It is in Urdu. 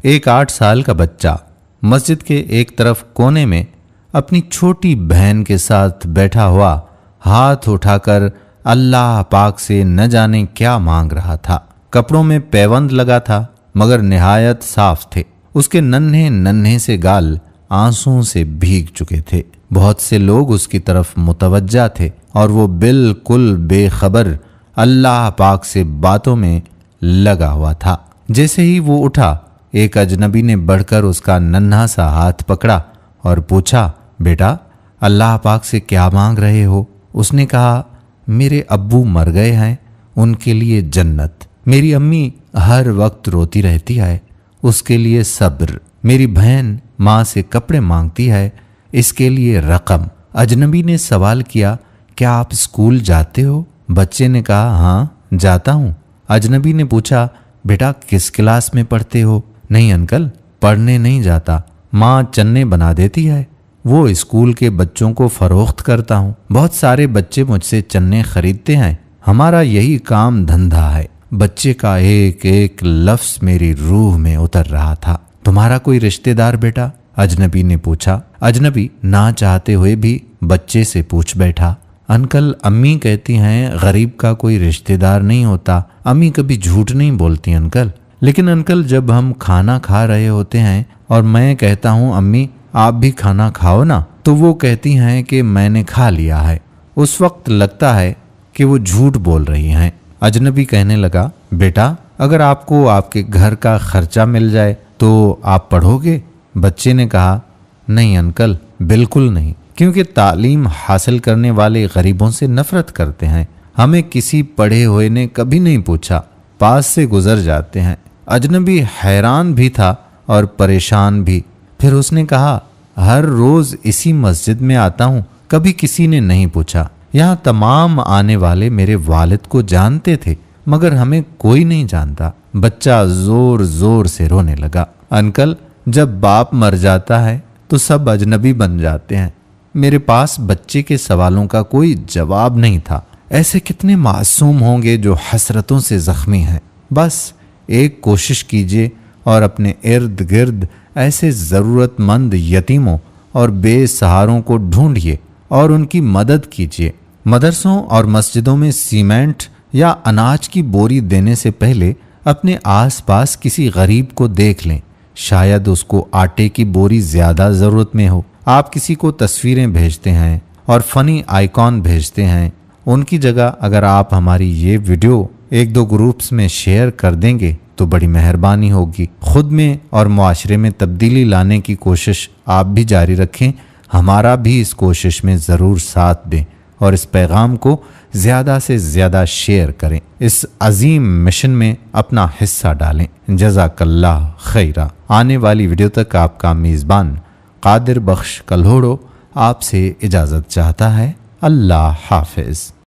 ایک 8 سال کا بچہ مسجد کے ایک طرف کونے میں اپنی چھوٹی بہن کے ساتھ بیٹھا ہوا ہاتھ اٹھا کر اللہ پاک سے نہ جانے کیا مانگ رہا تھا۔ کپڑوں میں پیوند لگا تھا مگر نہایت صاف تھے۔ اس کے ننھے ننھے سے گال آنسوؤں سے بھیگ چکے تھے۔ بہت سے لوگ اس کی طرف متوجہ تھے اور وہ بالکل بے خبر اللہ پاک سے باتوں میں لگا ہوا تھا۔ جیسے ہی وہ اٹھا، ایک اجنبی نے بڑھ کر اس کا ننھا سا ہاتھ پکڑا اور پوچھا، بیٹا اللہ پاک سے کیا مانگ رہے ہو؟ اس نے کہا، میرے ابو مر گئے ہیں، ان کے لیے جنت۔ میری امی ہر وقت روتی رہتی ہے، اس کے لیے صبر۔ میری بہن ماں سے کپڑے مانگتی ہے، اس کے لیے رقم۔ اجنبی نے سوال کیا، کیا آپ اسکول جاتے ہو؟ بچے نے کہا، ہاں جاتا ہوں۔ اجنبی نے پوچھا، بیٹا کس کلاس میں پڑھتے ہو؟ نہیں انکل، پڑھنے نہیں جاتا، ماں چنے بنا دیتی ہے، وہ اسکول کے بچوں کو فروخت کرتا ہوں۔ بہت سارے بچے مجھ سے چنے خریدتے ہیں، ہمارا یہی کام دھندہ ہے۔ بچے کا ایک ایک لفظ میری روح میں اتر رہا تھا۔ تمہارا کوئی رشتہ دار بیٹا؟ اجنبی نے پوچھا۔ اجنبی نہ چاہتے ہوئے بھی بچے سے پوچھ بیٹھا۔ انکل، امی کہتی ہیں غریب کا کوئی رشتہ دار نہیں ہوتا، امی کبھی جھوٹ نہیں بولتی انکل۔ لیکن انکل، جب ہم کھانا کھا رہے ہوتے ہیں اور میں کہتا ہوں امی آپ بھی کھانا کھاؤ نا، تو وہ کہتی ہیں کہ میں نے کھا لیا ہے، اس وقت لگتا ہے کہ وہ جھوٹ بول رہی ہیں۔ اجنبی کہنے لگا، بیٹا اگر آپ کو آپ کے گھر کا خرچہ مل جائے تو آپ پڑھو گے؟ بچے نے کہا، نہیں انکل، بالکل نہیں، کیونکہ تعلیم حاصل کرنے والے غریبوں سے نفرت کرتے ہیں۔ ہمیں کسی پڑھے ہوئے نے کبھی نہیں پوچھا، پاس سے گزر جاتے ہیں۔ اجنبی حیران بھی تھا اور پریشان بھی۔ پھر اس نے کہا، ہر روز اسی مسجد میں آتا ہوں، کبھی کسی نے نہیں پوچھا۔ یہاں تمام آنے والے میرے والد کو جانتے تھے مگر ہمیں کوئی نہیں جانتا۔ بچہ زور زور سے رونے لگا۔ انکل، جب باپ مر جاتا ہے تو سب اجنبی بن جاتے ہیں۔ میرے پاس بچے کے سوالوں کا کوئی جواب نہیں تھا۔ ایسے کتنے معصوم ہوں گے جو حسرتوں سے زخمی ہیں۔ بس ایک کوشش کیجیے اور اپنے ارد گرد ایسے ضرورت مند یتیموں اور بے سہاروں کو ڈھونڈیے اور ان کی مدد کیجیے۔ مدرسوں اور مسجدوں میں سیمنٹ یا اناج کی بوری دینے سے پہلے اپنے آس پاس کسی غریب کو دیکھ لیں، شاید اس کو آٹے کی بوری زیادہ ضرورت میں ہو۔ آپ کسی کو تصویریں بھیجتے ہیں اور فنی آئیکن بھیجتے ہیں، ان کی جگہ اگر آپ ہماری یہ ویڈیو 1-2 گروپس میں شیئر کر دیں گے تو بڑی مہربانی ہوگی۔ خود میں اور معاشرے میں تبدیلی لانے کی کوشش آپ بھی جاری رکھیں، ہمارا بھی اس کوشش میں ضرور ساتھ دیں اور اس پیغام کو زیادہ سے زیادہ شیئر کریں۔ اس عظیم مشن میں اپنا حصہ ڈالیں۔ جزاک اللہ خیرہ۔ آنے والی ویڈیو تک آپ کا میزبان قادر بخش کلہوڑو آپ سے اجازت چاہتا ہے۔ اللہ حافظ۔